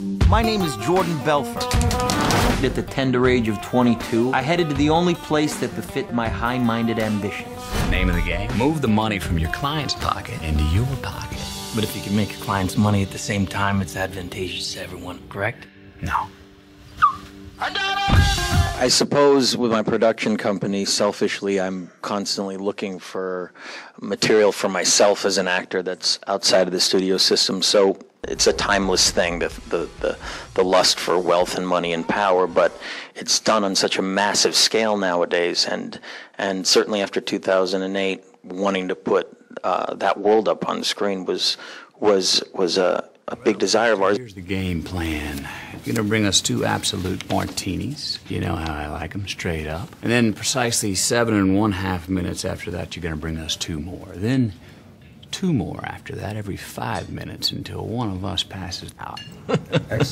My name is Jordan Belfort. At the tender age of 22, I headed to the only place that befit my high-minded ambitions. Name of the game? Move the money from your client's pocket into your pocket. But if you can make your clients money at the same time, it's advantageous to everyone, correct? No. I suppose with my production company, selfishly, I'm constantly looking for material for myself as an actor that's outside of the studio system. So it's a timeless thing, the lust for wealth and money and power, but it's done on such a massive scale nowadays. And certainly after 2008, wanting to put that world up on the screen was a big desire of ours. Here's the game plan. You're gonna bring us 2 absolute martinis. You know how I like them, straight up. And then precisely 7½ minutes after that, you're gonna bring us 2 more. Then 2 more after that, every 5 minutes until one of us passes out.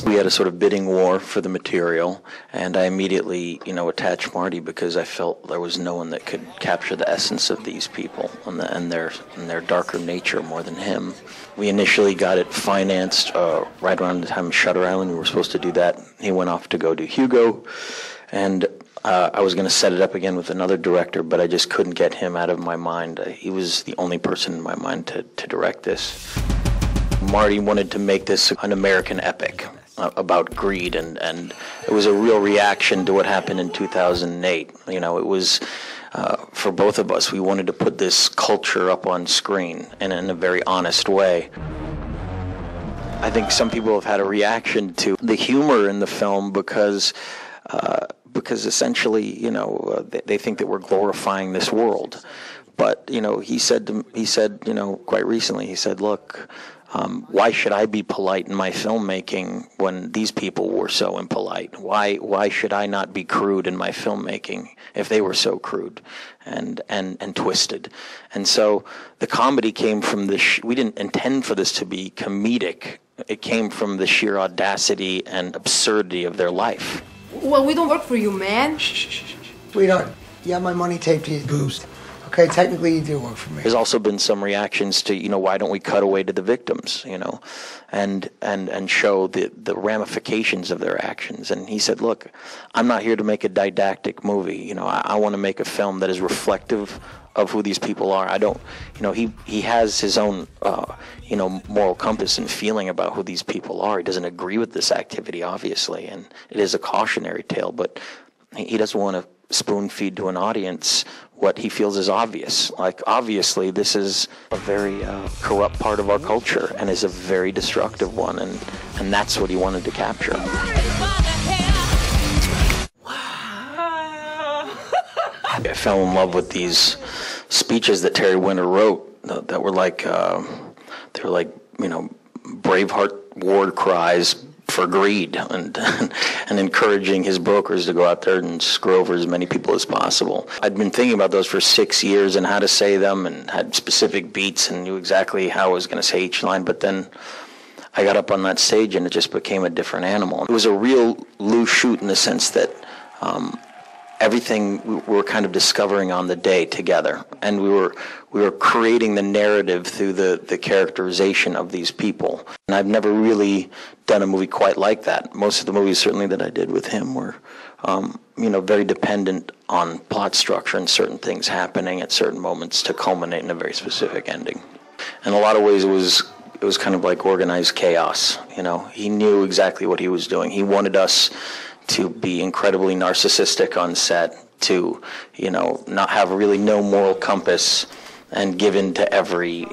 We had a sort of bidding war for the material, and I immediately, attached Marty because I felt there was no one that could capture the essence of these people and their darker nature more than him. We initially got it financed right around the time of Shutter Island. We were supposed to do that. He went off to go do Hugo, and I was going to set it up again with another director, but I just couldn't get him out of my mind. He was the only person in my mind to direct this. Marty wanted to make this an American epic about greed, and it was a real reaction to what happened in 2008. It was, for both of us, we wanted to put this culture up on screen and in a very honest way. I think some people have had a reaction to the humor in the film because essentially, they think that we're glorifying this world. But, he said, quite recently, he said, look, why should I be polite in my filmmaking when these people were so impolite? Why should I not be crude in my filmmaking if they were so crude and twisted? And so the comedy came from we didn't intend for this to be comedic. It came from the sheer audacity and absurdity of their life. Well, we don't work for you, man. Shh. Sweetheart, you have my money taped to your boobs. Okay, technically you do work for me. There's also been some reactions to, why don't we cut away to the victims, and show the ramifications of their actions. And he said, look, I'm not here to make a didactic movie. I want to make a film that is reflective of who these people are. I don't, he has his own, moral compass and feeling about who these people are. He doesn't agree with this activity, obviously, and it is a cautionary tale, but he doesn't want to spoon feed to an audience what he feels is obvious. Like, obviously, this is a very corrupt part of our culture and is a very destructive one, and that's what he wanted to capture. I fell in love with these speeches that Terry Winter wrote that were like, Braveheart war cries for greed, and encouraging his brokers to go out there and screw over as many people as possible. I'd been thinking about those for 6 years and how to say them, and had specific beats and knew exactly how I was going to say each line, but then I got up on that stage and it just became a different animal. It was a real loose shoot in the sense that everything we were kind of discovering on the day together, and we were creating the narrative through the characterization of these people. And I've never really done a movie quite like that. Most of the movies, certainly, that I did with him were, very dependent on plot structure and certain things happening at certain moments to culminate in a very specific ending. In a lot of ways, it was kind of like organized chaos. He knew exactly what he was doing. He wanted us to be incredibly narcissistic on set, to, not have really no moral compass and give in to every,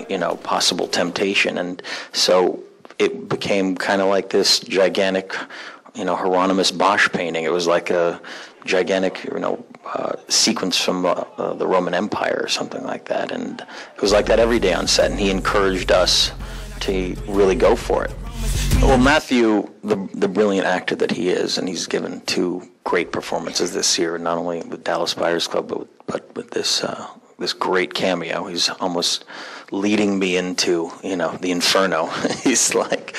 possible temptation. And so it became kind of like this gigantic, Hieronymus Bosch painting. It was like a gigantic, sequence from the Roman Empire or something like that. And it was like that every day on set, and he encouraged us to really go for it. Well, Matthew, the brilliant actor that he is, and he's given 2 great performances this year, not only with Dallas Buyers Club, but with this great cameo. He's almost leading me into, the inferno. He's like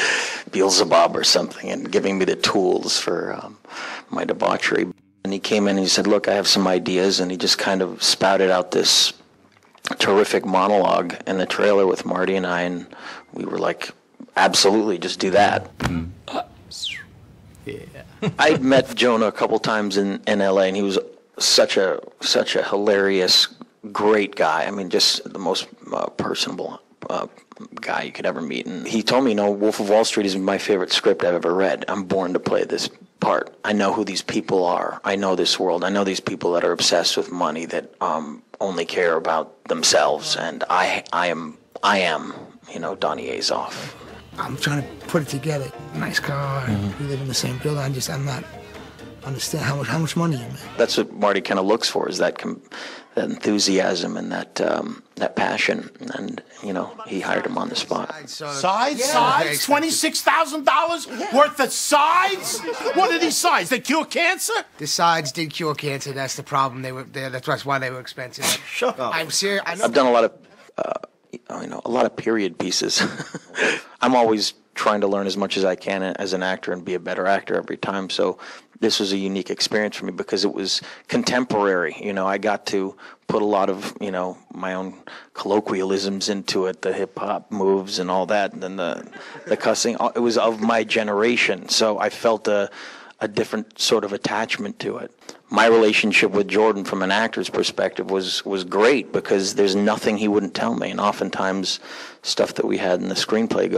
Beelzebub or something, and giving me the tools for my debauchery. And he came in and he said, look, I have some ideas, and he just kind of spouted out this terrific monologue in the trailer with Marty and I, and we were like, absolutely, just do that. Yeah. I'd met Jonah a couple times in LA, and he was such a hilarious, great guy. I mean, just the most personable guy you could ever meet. And he told me, Wolf of Wall Street is my favorite script I've ever read. I'm born to play this part. I know who these people are. I know this world. I know these people that are obsessed with money, that only care about themselves. And I am, Donnie Azoff. I'm trying to put it together. Nice car. We live in the same building. I'm not understand how much money you make. That's what Marty kind of looks for, is that enthusiasm and that passion. And he hired him on the spot. Sides? $26,000 worth of sides? What are these sides? They cure cancer? The sides did cure cancer. That's the problem. That's why they were expensive. Shut up. I'm serious. I've done a lot of a lot of period pieces. I'm always trying to learn as much as I can as an actor and be a better actor every time. So this was a unique experience for me because it was contemporary. I got to put a lot of, my own colloquialisms into it, the hip hop moves and all that, and then the cussing. It was of my generation. So I felt a different sort of attachment to it. My relationship with Jordan from an actor's perspective was great because there's nothing he wouldn't tell me. And oftentimes stuff that we had in the screenplay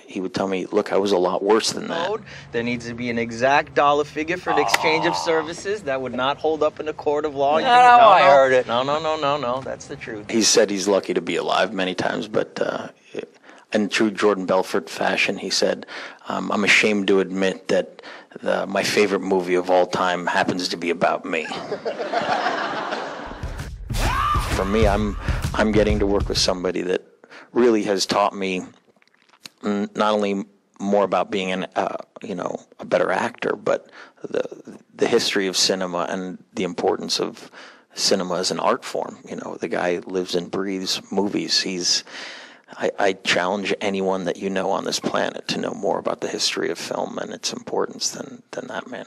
he would tell me, look, I was a lot worse than that. There needs to be an exact dollar figure for the exchange of services. That would not hold up in a court of law. I heard it. No, that's the truth. He said he's lucky to be alive many times, but in true Jordan Belfort fashion, he said, I'm ashamed to admit that my favorite movie of all time happens to be about me. For me, I'm getting to work with somebody that really has taught me not only more about being a better actor, but the history of cinema and the importance of cinema as an art form. The guy lives and breathes movies. I challenge anyone that on this planet to know more about the history of film and its importance than that man.